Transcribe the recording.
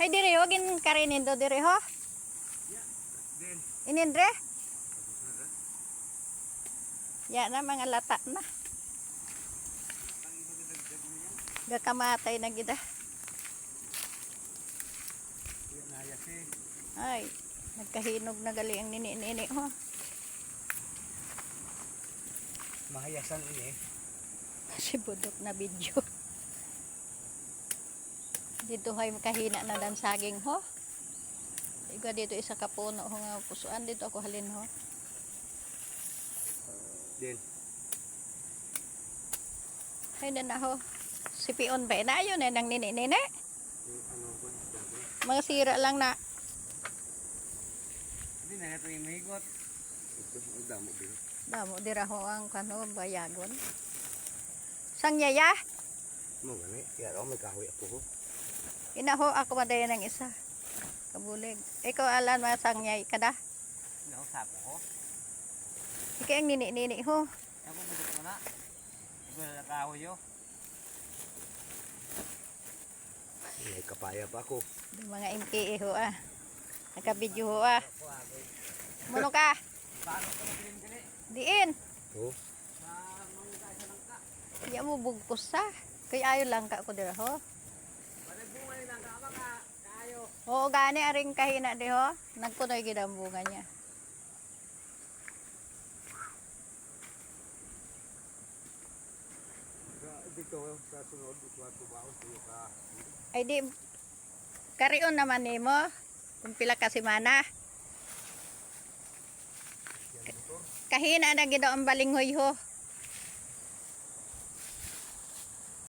Hay dire ho gin karinin do dire ho. Inindre. Ya na mga lata na. Gakamatay na gida. Ay, nagkahinog na gali ang nini-nini ho. Mahayasan ini. Si budok na video. Dito hay kahina na dan saging ho. Iga dito isa ka puno ho nga pusuan dito ako halin ho. Din. Hay na ho. Si Pion ba na yun nang nini-nini. Mga sira lang na. Hindi na ito yung mahigot. Ito, ang damo din. Damo dira ho ang kano bayagon. Sang yaya? Mo gani, kaya raw may kahoy ako ho. Inaho ako madaya ng isa. Kabulig. Ikaw alan mga sang yay kada. Nausap ko. Ikaw ang nini-nini ho. Ako budok ko na. Ito na kahoy yo. May kapaya pa ako. Yung mga MKE ho ah. Nakabidyo ho ah. Muno ka? Diin. Oh. Iya mo bugkos sa. Kaya ayo lang ka ko dira ho. Oo gani aring kahina di ho. Nagpunoy gid ang bunga niya. Dito sa sunod ito ba ka. Ay di karion naman nimo. Kung pila ka semana. Kahina na gid ang balinghoy ho.